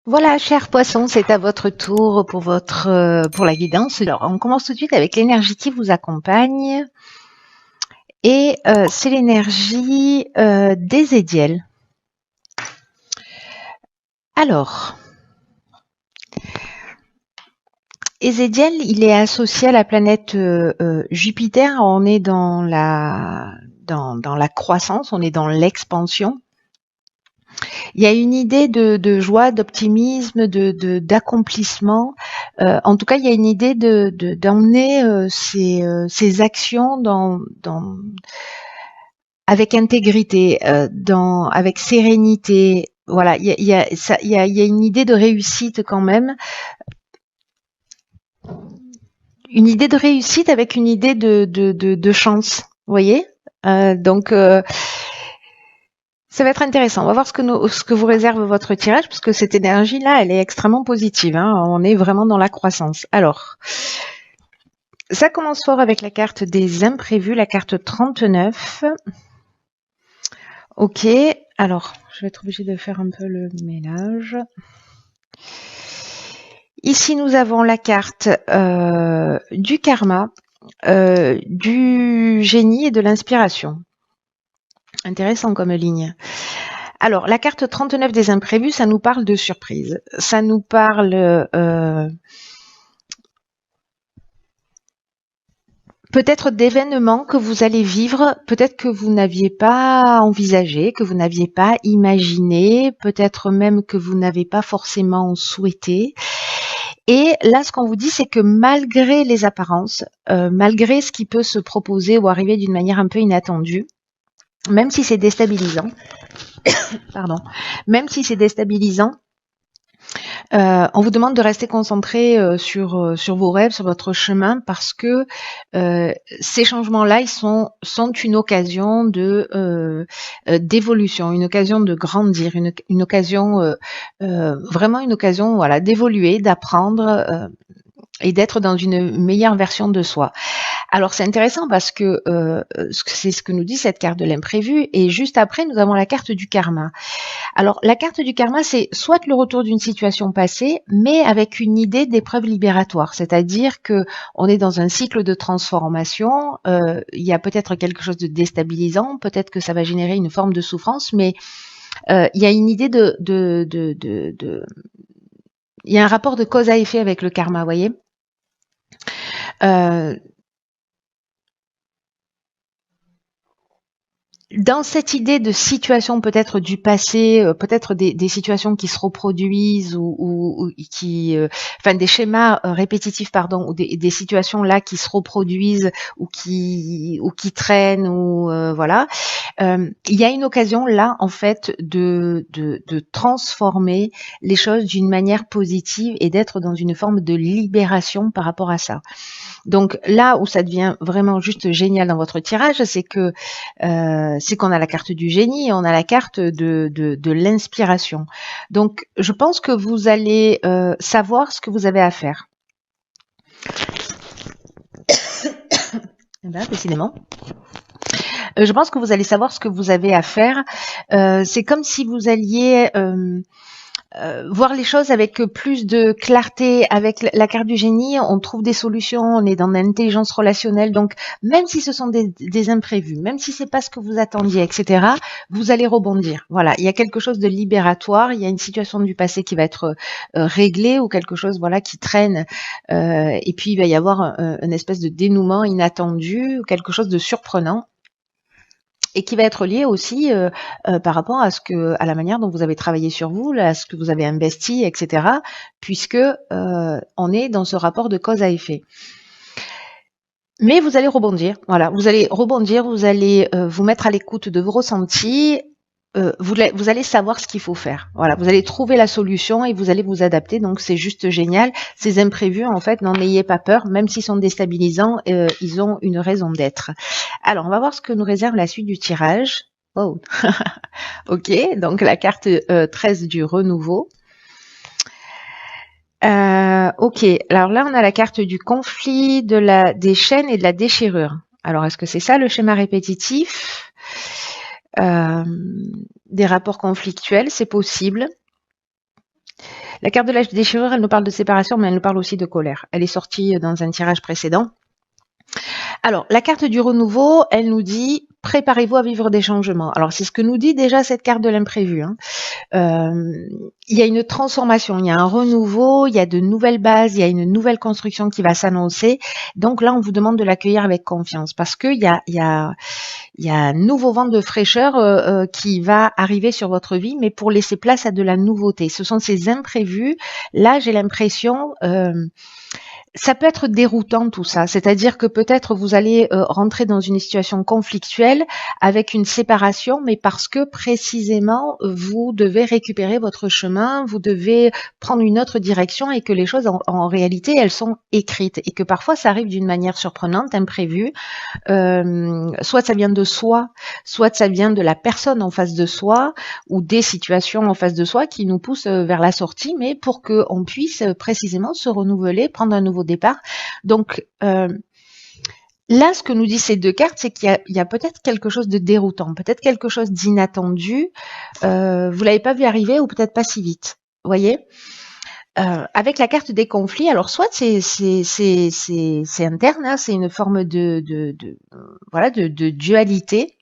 Voilà, cher poisson, c'est à votre tour pour pour la guidance. Alors, on commence tout de suite avec l'énergie qui vous accompagne et c'est l'énergie des Édiels. Alors, Ézédiel, il est associé à la planète Jupiter. On est dans dans la croissance, on est dans l'expansion. Il y a une idée de joie, d'optimisme, d'accomplissement. En tout cas, il y a une idée d'emmener ces actions avec intégrité, avec sérénité. Voilà, il y a une idée de réussite quand même, une idée de réussite avec une idée de chance. Vous voyez, donc ça va être intéressant. On va voir ce que vous réserve votre tirage, parce que cette énergie-là, elle est extrêmement positive. Hein. On est vraiment dans la croissance. Alors, ça commence fort avec la carte des imprévus, la carte 39. Ok, alors, je vais être obligée de faire un peu le ménage. Ici, nous avons la carte du karma, du génie et de l'inspiration. Intéressant comme ligne. Alors, la carte 39 des imprévus, ça nous parle de surprise. Ça nous parle peut-être d'événements que vous allez vivre, peut-être que vous n'aviez pas envisagé, que vous n'aviez pas imaginé, peut-être même que vous n'avez pas forcément souhaité. Et là, ce qu'on vous dit, c'est que malgré les apparences, malgré ce qui peut se proposer ou arriver d'une manière un peu inattendue, même si c'est déstabilisant, pardon, même si c'est déstabilisant, on vous demande de rester concentré sur vos rêves, sur votre chemin, parce que ces changements-là, sont une occasion d'évolution, une occasion de grandir, une occasion vraiment une occasion, voilà, d'évoluer, d'apprendre et d'être dans une meilleure version de soi. Alors c'est intéressant parce que c'est ce que nous dit cette carte de l'imprévu, et juste après nous avons la carte du karma. Alors, la carte du karma, c'est soit le retour d'une situation passée, mais avec une idée d'épreuve libératoire. C'est-à-dire que on est dans un cycle de transformation. Il y a peut-être quelque chose de déstabilisant, peut-être que ça va générer une forme de souffrance, mais il y a une idée il y a un rapport de cause à effet avec le karma, vous voyez. Euh, Dans cette idée de situation peut-être du passé, peut-être des situations qui se reproduisent ou qui, enfin des schémas répétitifs, pardon, ou des situations là qui se reproduisent ou qui traînent ou voilà. Il y a une occasion là en fait de transformer les choses d'une manière positive et d'être dans une forme de libération par rapport à ça. Donc là où ça devient vraiment juste génial dans votre tirage, c'est qu'on a la carte du génie, on a la carte de l'inspiration. Donc je pense que vous allez savoir ce que vous avez à faire. Eh ben, décidément. Je pense que vous allez savoir ce que vous avez à faire. C'est comme si vous alliez voir les choses avec plus de clarté. Avec la carte du génie, on trouve des solutions, on est dans l'intelligence relationnelle. Donc, même si ce sont des imprévus, même si c'est pas ce que vous attendiez, etc., vous allez rebondir. Voilà, il y a quelque chose de libératoire, il y a une situation du passé qui va être réglée ou quelque chose, voilà, qui traîne. Et puis, il va y avoir une espèce de dénouement inattendu, quelque chose de surprenant et qui va être lié aussi par rapport à la manière dont vous avez travaillé sur vous, à ce que vous avez investi, etc. Puisque on est dans ce rapport de cause à effet. Mais vous allez rebondir, voilà, vous allez rebondir, vous allez vous mettre à l'écoute de vos ressentis. Vous allez savoir ce qu'il faut faire. Voilà, vous allez trouver la solution et vous allez vous adapter. Donc c'est juste génial. Ces imprévus, en fait, n'en ayez pas peur, même s'ils sont déstabilisants, ils ont une raison d'être. Alors, on va voir ce que nous réserve la suite du tirage. Oh, ok. Donc la carte 13 du renouveau. Ok. Alors là, on a la carte du conflit, des chaînes et de la déchirure. Alors, est-ce que c'est ça le schéma répétitif? Des rapports conflictuels, c'est possible. La carte de la déchirure, elle nous parle de séparation, mais elle nous parle aussi de colère. Elle est sortie dans un tirage précédent. Alors, la carte du renouveau, elle nous dit « Préparez-vous à vivre des changements ». Alors, c'est ce que nous dit déjà cette carte de l'imprévu. Hein. Il y a une transformation, il y a un renouveau, il y a de nouvelles bases, il y a une nouvelle construction qui va s'annoncer. Donc là, on vous demande de l'accueillir avec confiance parce qu'il y a un nouveau vent de fraîcheur qui va arriver sur votre vie, mais pour laisser place à de la nouveauté. Ce sont ces imprévus. Là, j'ai l'impression... ça peut être déroutant tout ça, c'est-à-dire que peut-être vous allez rentrer dans une situation conflictuelle avec une séparation, mais parce que précisément vous devez récupérer votre chemin, vous devez prendre une autre direction et que les choses en réalité elles sont écrites et que parfois ça arrive d'une manière surprenante, imprévue, soit ça vient de soi, soit ça vient de la personne en face de soi ou des situations en face de soi qui nous poussent vers la sortie, mais pour qu'on puisse précisément se renouveler, prendre un nouveau départ. Donc là, ce que nous disent ces deux cartes, c'est qu'il y a peut-être quelque chose de déroutant, peut-être quelque chose d'inattendu. Vous l'avez pas vu arriver ou peut-être pas si vite. Vous voyez, avec la carte des conflits, alors soit c'est interne, hein, c'est une forme de dualité.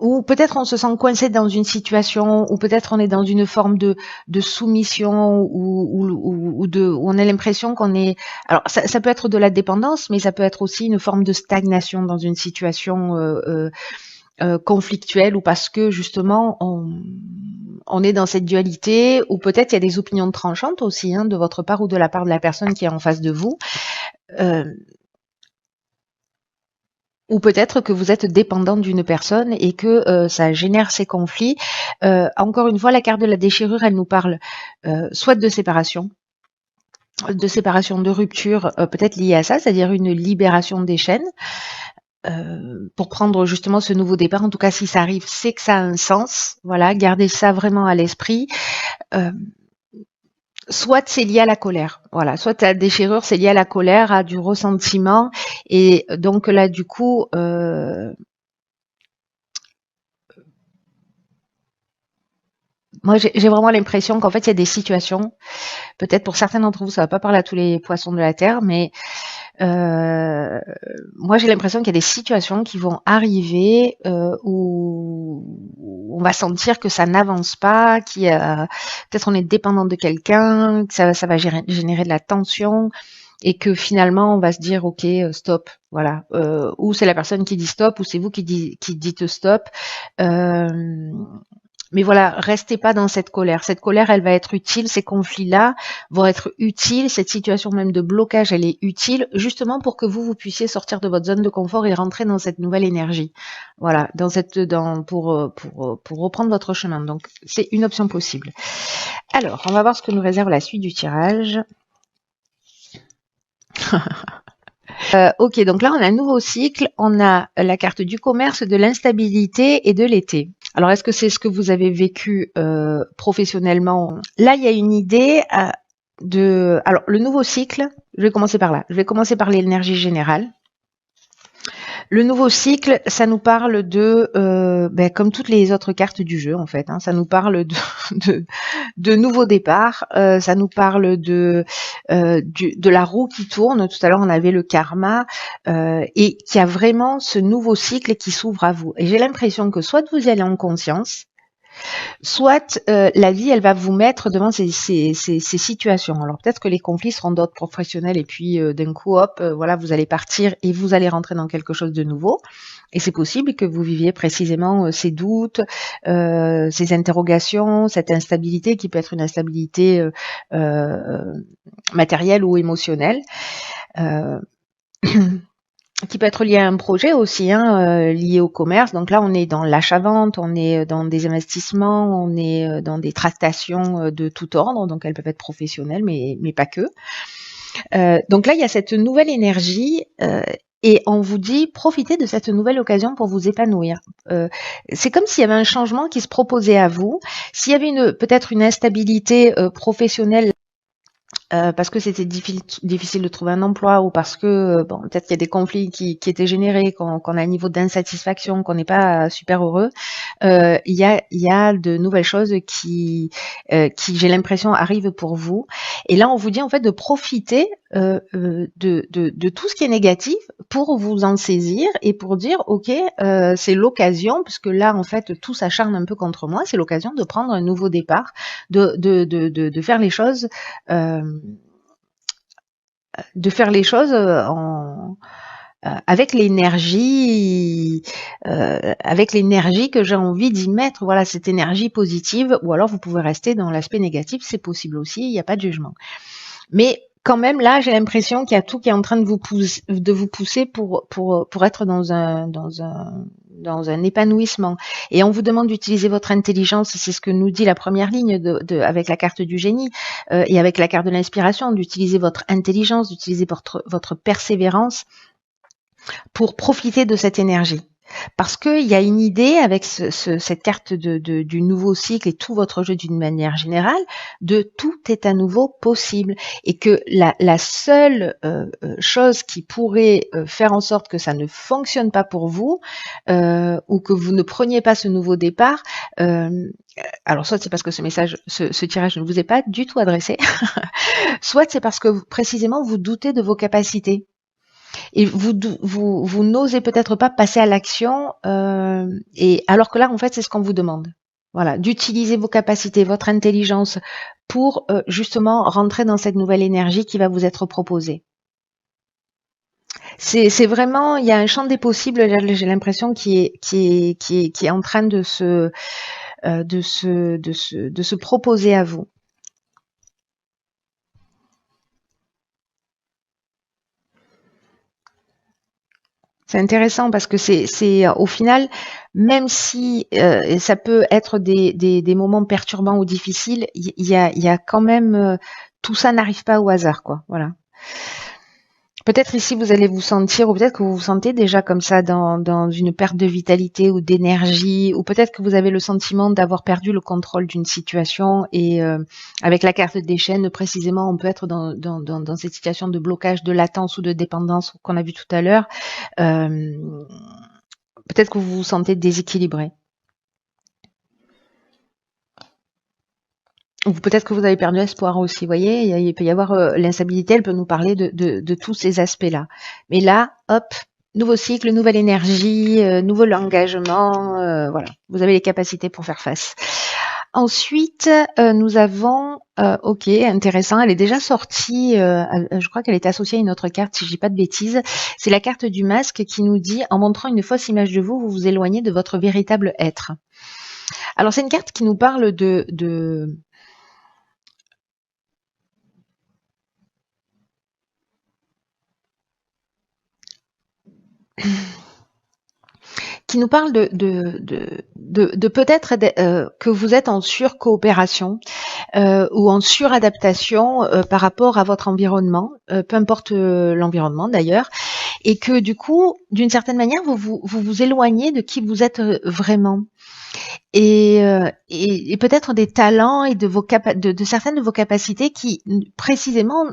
Ou peut-être on se sent coincé dans une situation, ou peut-être on est dans une forme de soumission, ou où on a l'impression qu'on est... Alors ça peut être de la dépendance, mais ça peut être aussi une forme de stagnation dans une situation conflictuelle, ou parce que justement on est dans cette dualité, ou peut-être il y a des opinions tranchantes aussi, hein, de votre part ou de la part de la personne qui est en face de vous. Ou peut-être que vous êtes dépendant d'une personne et que ça génère ces conflits. Encore une fois, la carte de la déchirure, elle nous parle soit de séparation, de rupture, peut-être liée à ça, c'est-à-dire une libération des chaînes, pour prendre justement ce nouveau départ. En tout cas, si ça arrive, c'est que ça a un sens. Voilà, gardez ça vraiment à l'esprit. Soit c'est lié à la colère, voilà, soit la déchirure c'est lié à la colère, à du ressentiment, et donc là du coup, moi j'ai vraiment l'impression qu'en fait il y a des situations, peut-être pour certains d'entre vous ça va pas parler à tous les poissons de la terre, mais moi j'ai l'impression qu'il y a des situations qui vont arriver où on va sentir que ça n'avance pas, peut-être on est dépendant de quelqu'un, que ça va générer de la tension et que finalement on va se dire ok stop, voilà, ou c'est la personne qui dit stop ou c'est vous qui dites stop. Mais voilà, restez pas dans cette colère. Cette colère, elle va être utile. Ces conflits-là vont être utiles. Cette situation même de blocage, elle est utile justement pour que vous puissiez sortir de votre zone de confort et rentrer dans cette nouvelle énergie. Voilà, pour reprendre votre chemin. Donc, c'est une option possible. Alors, on va voir ce que nous réserve la suite du tirage. Ok, donc là, on a un nouveau cycle. On a la carte du commerce, de l'instabilité et de l'été. Alors, est-ce que c'est ce que vous avez vécu professionnellement? Là, il y a une idée Alors, le nouveau cycle, je vais commencer par là. Je vais commencer par l'énergie générale. Le nouveau cycle, ça nous parle de, comme toutes les autres cartes du jeu en fait, hein, ça nous parle de nouveaux départs, ça nous parle de la roue qui tourne. Tout à l'heure on avait le karma et qu'il y a vraiment ce nouveau cycle qui s'ouvre à vous. Et j'ai l'impression que soit vous y allez en conscience, soit la vie, elle va vous mettre devant ces situations. Alors peut-être que les conflits seront d'autres professionnels et puis d'un coup, hop, voilà, vous allez partir et vous allez rentrer dans quelque chose de nouveau. Et c'est possible que vous viviez précisément ces doutes, ces interrogations, cette instabilité qui peut être une instabilité matérielle ou émotionnelle. Qui peut être lié à un projet aussi, hein, lié au commerce. Donc là, on est dans l'achat-vente, on est dans des investissements, on est dans des tractations de tout ordre. Donc elles peuvent être professionnelles, mais pas que. Donc là, il y a cette nouvelle énergie et on vous dit profitez de cette nouvelle occasion pour vous épanouir. C'est comme s'il y avait un changement qui se proposait à vous. S'il y avait peut-être une instabilité professionnelle, parce que c'était difficile de trouver un emploi ou parce que bon, peut-être qu'il y a des conflits qui étaient générés, qu'on a un niveau d'insatisfaction, qu'on n'est pas super heureux, il y a de nouvelles choses qui j'ai l'impression arrivent pour vous. Et là, on vous dit en fait de profiter de tout ce qui est négatif pour vous en saisir et pour dire ok, c'est l'occasion, puisque là en fait tout s'acharne un peu contre moi, c'est l'occasion de prendre un nouveau départ, de faire les choses. De faire les choses avec l'énergie que j'ai envie d'y mettre, voilà, cette énergie positive, ou alors vous pouvez rester dans l'aspect négatif, c'est possible aussi, il n'y a pas de jugement. Mais quand même, là, j'ai l'impression qu'il y a tout qui est en train de vous pousser pour être dans un épanouissement. Et on vous demande d'utiliser votre intelligence, c'est ce que nous dit la première ligne avec la carte du génie et avec la carte de l'inspiration, d'utiliser votre intelligence, d'utiliser votre persévérance pour profiter de cette énergie. Parce qu'il y a une idée avec cette carte du nouveau cycle et tout votre jeu d'une manière générale, de tout est à nouveau possible. Et que la seule chose qui pourrait faire en sorte que ça ne fonctionne pas pour vous, ou que vous ne preniez pas ce nouveau départ, alors soit c'est parce que ce tirage ne vous est pas du tout adressé, soit c'est parce que précisément vous doutez de vos capacités. Et vous n'osez peut-être pas passer à l'action, et alors que là, en fait, c'est ce qu'on vous demande. Voilà, d'utiliser vos capacités, votre intelligence pour justement rentrer dans cette nouvelle énergie qui va vous être proposée. C'est vraiment, il y a un champ des possibles. J'ai l'impression qui est en train de se proposer à vous. C'est intéressant parce que c'est au final, même si ça peut être des moments perturbants ou difficiles, il y a quand même tout ça n'arrive pas au hasard, quoi. Voilà. Peut-être ici vous allez vous sentir, ou peut-être que vous vous sentez déjà comme ça dans une perte de vitalité ou d'énergie, ou peut-être que vous avez le sentiment d'avoir perdu le contrôle d'une situation et avec la carte des chaînes, précisément, on peut être dans cette situation de blocage, de latence ou de dépendance qu'on a vu tout à l'heure. Peut-être que vous vous sentez déséquilibré. Ou peut-être que vous avez perdu espoir aussi, vous voyez, il peut y avoir l'instabilité, elle peut nous parler de tous ces aspects-là. Mais là, hop, nouveau cycle, nouvelle énergie, nouveau engagement, voilà, vous avez les capacités pour faire face. Ensuite, nous avons, ok, intéressant, elle est déjà sortie, je crois qu'elle est associée à une autre carte, si je dis pas de bêtises, c'est la carte du masque qui nous dit, en montrant une fausse image de vous, vous vous éloignez de votre véritable être. Alors c'est une carte qui nous parle qui nous parle de peut-être que vous êtes en surcoopération ou en suradaptation par rapport à votre environnement, peu importe l'environnement d'ailleurs, et que du coup, d'une certaine manière, vous éloignez de qui vous êtes vraiment. Et peut-être des talents et de certaines de vos capacités qui, précisément,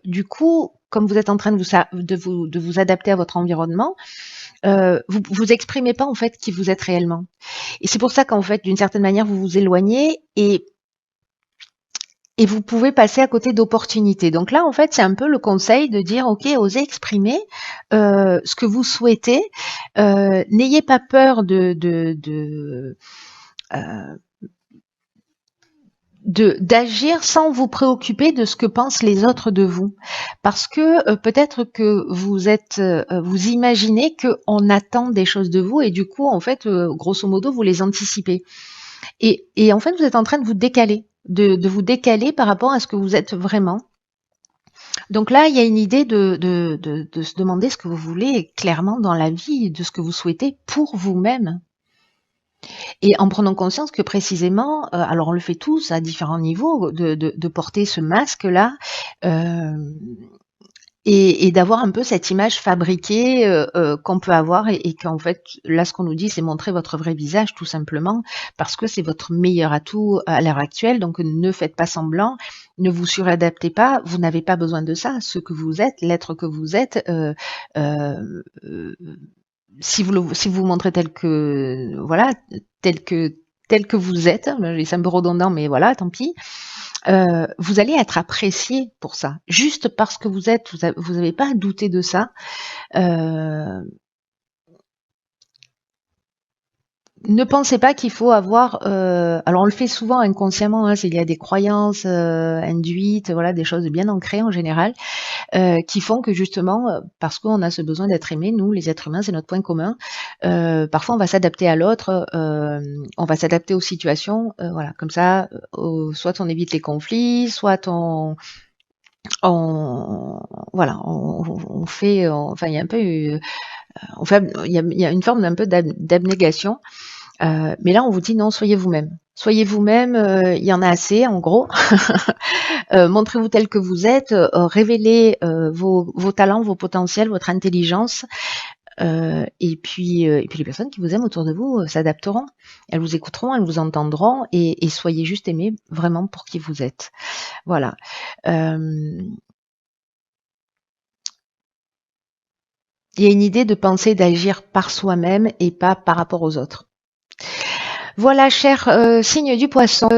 du coup, comme vous êtes en train de vous adapter à votre environnement, vous exprimez pas en fait qui vous êtes réellement. Et c'est pour ça qu'en fait, d'une certaine manière, vous vous éloignez et vous pouvez passer à côté d'opportunités. Donc là, en fait, c'est un peu le conseil de dire, ok, osez exprimer ce que vous souhaitez. N'ayez pas peur d'agir sans vous préoccuper de ce que pensent les autres de vous, parce que peut-être que vous imaginez qu'on attend des choses de vous et du coup en fait grosso modo vous les anticipez et en fait vous êtes en train de vous décaler, de vous décaler par rapport à ce que vous êtes vraiment. Donc là il y a une idée de se demander ce que vous voulez clairement dans la vie, de ce que vous souhaitez pour vous-même. Et en prenant conscience que précisément, alors on le fait tous à différents niveaux, de porter ce masque-là, et d'avoir un peu cette image fabriquée qu'on peut avoir et qu'en fait, là, ce qu'on nous dit, c'est montrer votre vrai visage, tout simplement, parce que c'est votre meilleur atout à l'heure actuelle, donc ne faites pas semblant. Ne vous suradaptez pas, vous n'avez pas besoin de ça. Ce que vous êtes, l'être que vous êtes, euh, euh, si vous montrez tel que voilà, tel que tel que vous êtes, c'est un peu redondant, mais voilà, tant pis. Vous allez être apprécié pour ça, juste parce que vous êtes. Vous n'avez pas à douter de ça. Euh, Ne pensez pas qu'il faut avoir. Alors on le fait souvent inconsciemment, hein, il y a des croyances induites, voilà, des choses bien ancrées en général, qui font que justement, parce qu'on a ce besoin d'être aimé, nous, les êtres humains, c'est notre point commun. Parfois, on va s'adapter à l'autre, on va s'adapter aux situations, voilà, comme ça, soit on évite les conflits, soit on voilà, on fait, enfin, il y a un peu, on fait, il y a une forme d'un peu d'abnégation. Mais là, on vous dit non, soyez vous-même. Soyez vous-même, il y en a assez, en gros. Montrez-vous tel que vous êtes, révélez vos talents, vos potentiels, votre intelligence. Et puis les personnes qui vous aiment autour de vous s'adapteront. Elles vous écouteront, elles vous entendront, et soyez juste aimés vraiment pour qui vous êtes. Voilà. Il y a une idée de penser, d'agir par soi-même et pas par rapport aux autres. Voilà, cher signe du poisson.